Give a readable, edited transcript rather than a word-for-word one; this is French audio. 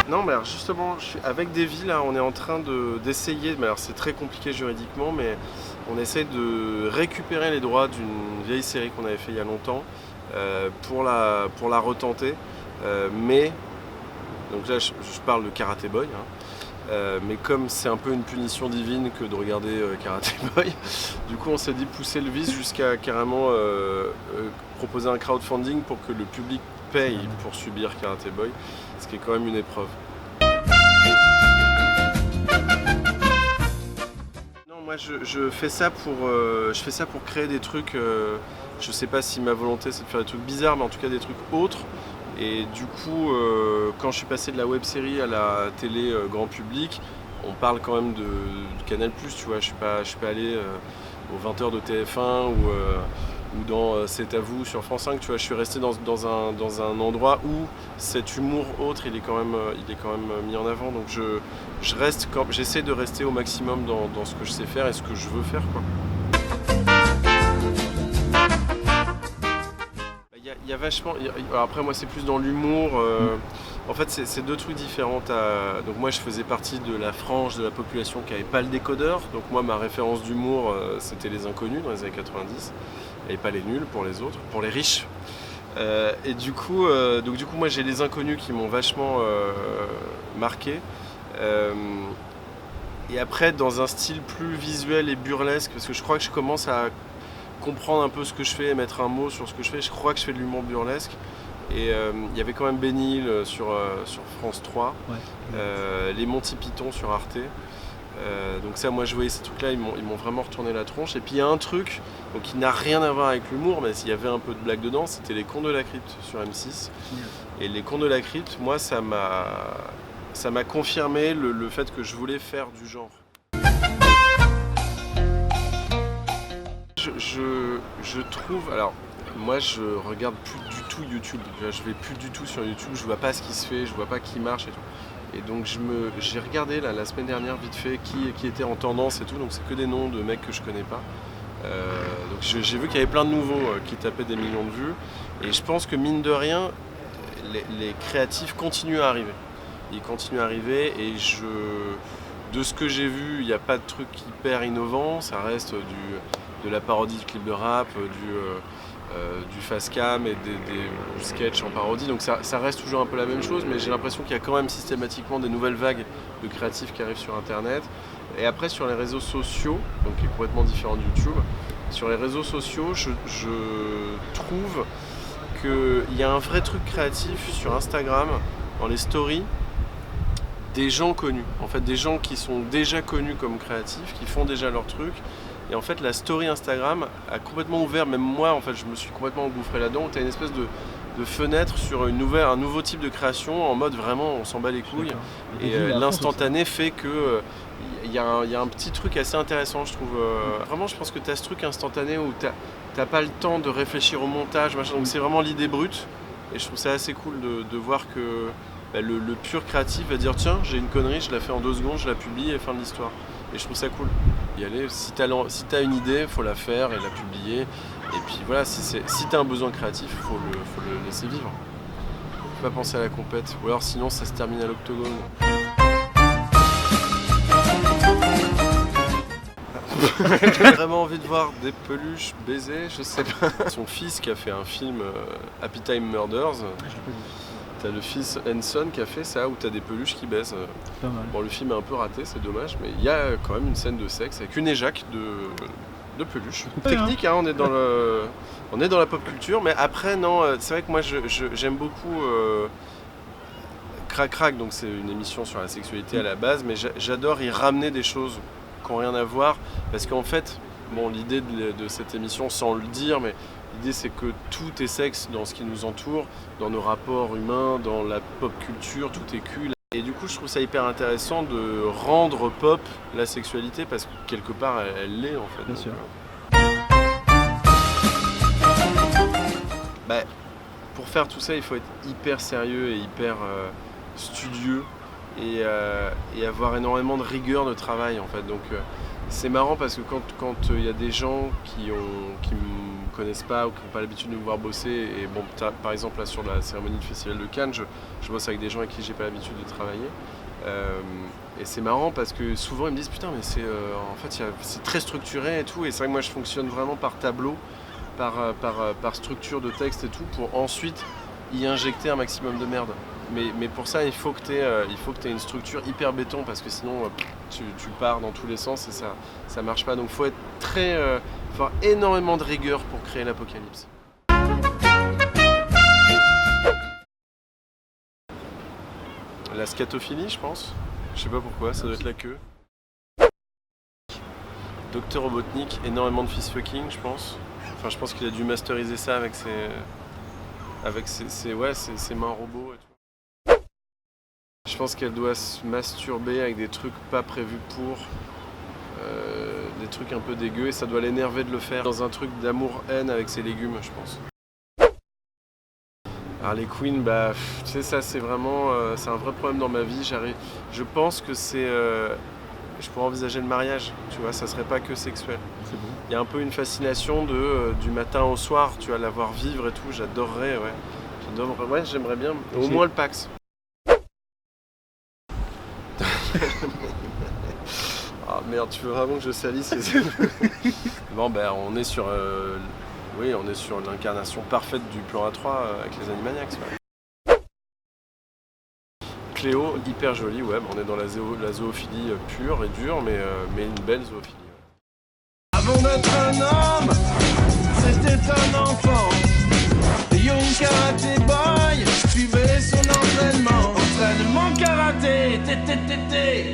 Non, mais alors justement, avec Davy, là, on est en train d'essayer, mais alors c'est très compliqué juridiquement, mais on essaie de récupérer les droits d'une vieille série qu'on avait fait il y a longtemps pour la retenter. Mais, donc là, je parle de Karate Boy, hein, mais comme c'est un peu une punition divine que de regarder Karate Boy, du coup, on s'est dit pousser le vice jusqu'à carrément proposer un crowdfunding pour que le public paye pour subir Karate Boy, ce qui est quand même une épreuve. Non, moi je fais ça pour créer des trucs. Je sais pas si ma volonté c'est de faire des trucs bizarres, mais en tout cas des trucs autres. Et du coup, quand je suis passé de la web série à la télé grand public, on parle quand même de Canal+, tu vois. Je suis pas allé aux 20h de TF1 ou dans C'est à vous sur France 5, tu vois. Je suis resté dans un endroit où cet humour autre, il est quand même mis en avant. Donc j'essaie de rester au maximum dans ce que je sais faire et ce que je veux faire, quoi. Il y a vachement. Après, moi, c'est plus dans l'humour. En fait, c'est deux trucs différents. Donc, moi, je faisais partie de la frange de la population qui n'avait pas le décodeur. Donc, moi, ma référence d'humour, c'était les inconnus dans les années 90. Et pas les nuls pour les autres, pour les riches. Et du coup, moi, j'ai les inconnus qui m'ont vachement marqué. Et après, dans un style plus visuel et burlesque, parce que je crois que je commence à comprendre un peu ce que je fais et mettre un mot sur ce que je fais. Je crois que je fais de l'humour burlesque. Et il y avait quand même Bénil sur France 3, les Monty Python sur Arte. Donc ça, moi je voyais ces trucs-là, ils m'ont vraiment retourné la tronche. Et puis il y a un truc qui n'a rien à voir avec l'humour, mais s'il y avait un peu de blague dedans, c'était les Contes de la Crypte sur M6. Et les Contes de la Crypte, moi ça m'a confirmé le fait que je voulais faire du genre. Je trouve, alors moi je regarde plus du tout YouTube, je vais plus du tout sur YouTube, je vois pas ce qui se fait, je vois pas qui marche et tout. Et donc j'ai regardé la semaine dernière vite fait qui était en tendance et tout, donc c'est que des noms de mecs que je connais pas. Donc j'ai vu qu'il y avait plein de nouveaux qui tapaient des millions de vues, et je pense que mine de rien, les créatifs continuent à arriver. Ils continuent à arriver et de ce que j'ai vu, il n'y a pas de truc hyper innovant, ça reste de la parodie de clips de rap, du fast cam et du sketch en parodie, donc ça reste toujours un peu la même chose, mais j'ai l'impression qu'il y a quand même systématiquement des nouvelles vagues de créatifs qui arrivent sur internet. Et après sur les réseaux sociaux, donc qui est complètement différent de YouTube, sur les réseaux sociaux je trouve qu'il y a un vrai truc créatif sur Instagram, dans les stories, des gens connus, en fait des gens qui sont déjà connus comme créatifs, qui font déjà leur truc. Et en fait, la story Instagram a complètement ouvert, même moi, en fait, je me suis complètement engouffré là-dedans. Tu as une espèce de fenêtre sur un nouveau type de création, en mode vraiment, on s'en bat les couilles. Et l'instantané fait que il y a un petit truc assez intéressant, je trouve. Vraiment, je pense que tu as ce truc instantané où t'as pas le temps de réfléchir au montage, machin. Donc c'est vraiment l'idée brute. Et je trouve ça assez cool de voir que le pur créatif va dire tiens, j'ai une connerie, je la fais en 2 secondes, je la publie et fin de l'histoire. Et je trouve ça cool. Y aller, si t'as une idée, il faut la faire et la publier. Et puis voilà, si t'as un besoin créatif, il faut le laisser vivre. Faut pas penser à la compète. Ou alors sinon ça se termine à l'octogone. J'ai vraiment envie de voir des peluches baiser, je sais pas. Son fils qui a fait un film Happy Time Murders. T'as le fils Henson qui a fait ça, où t'as des peluches qui baissent. Pas mal. Bon, le film est un peu raté, c'est dommage, mais il y a quand même une scène de sexe avec une éjac de peluche. Technique, hein, on est dans la pop culture, mais après, non, c'est vrai que moi j'aime beaucoup Crac Crac, donc c'est une émission sur la sexualité à la base, mais j'adore y ramener des choses qui n'ont rien à voir, parce qu'en fait, bon, l'idée de cette émission, sans le dire, mais l'idée c'est que tout est sexe dans ce qui nous entoure, dans nos rapports humains, dans la pop culture, tout est cul. Et du coup je trouve ça hyper intéressant de rendre pop la sexualité parce que quelque part elle l'est en fait. Bien sûr. Pour faire tout ça il faut être hyper sérieux et hyper studieux et avoir énormément de rigueur de travail en fait. Donc c'est marrant parce que quand il y a des gens qui me connaissent pas ou qui n'ont pas l'habitude de me voir bosser. Et bon, par exemple, là sur la cérémonie du Festival de Cannes, je bosse avec des gens avec qui j'ai pas l'habitude de travailler. Et c'est marrant parce que souvent ils me disent putain mais en fait c'est très structuré et tout, et c'est vrai que moi je fonctionne vraiment par tableau, par structure de texte et tout, pour ensuite y injecter un maximum de merde. Mais pour ça il faut que tu aies une structure hyper béton, parce que sinon tu pars dans tous les sens et ça marche pas. Donc faut être faut avoir énormément de rigueur pour créer l'apocalypse. La scatophilie, je pense. Je sais pas pourquoi, ça doit être la queue. Docteur Robotnik, énormément de fist-fucking, je pense. Enfin, je pense qu'il a dû masteriser ça avec ses mains robots et tout. Je pense qu'elle doit se masturber avec des trucs pas prévus pour, des trucs un peu dégueux, et ça doit l'énerver de le faire dans un truc d'amour-haine avec ses légumes, je pense. Harley Quinn, bah, tu sais, ça c'est vraiment, c'est un vrai problème dans ma vie. Je pense que je pourrais envisager le mariage, tu vois, ça serait pas que sexuel. C'est bon. Il y a un peu une fascination du matin au soir, tu vois, la voir vivre et tout, j'adorerais, ouais. Ouais, j'aimerais bien, au moins le Pax. Ah merde, tu veux vraiment que je salisse Bon, ben, on est sur l'incarnation parfaite du plan A3 avec les Animaniacs. Ouais. Cléo, hyper jolie, ouais, on est dans la zoophilie pure et dure, mais une belle zoophilie. Ouais. Avant d'être un homme, c'était un enfant. Young Karate Boy, suivait son entraînement. Entraînement karaté, tété.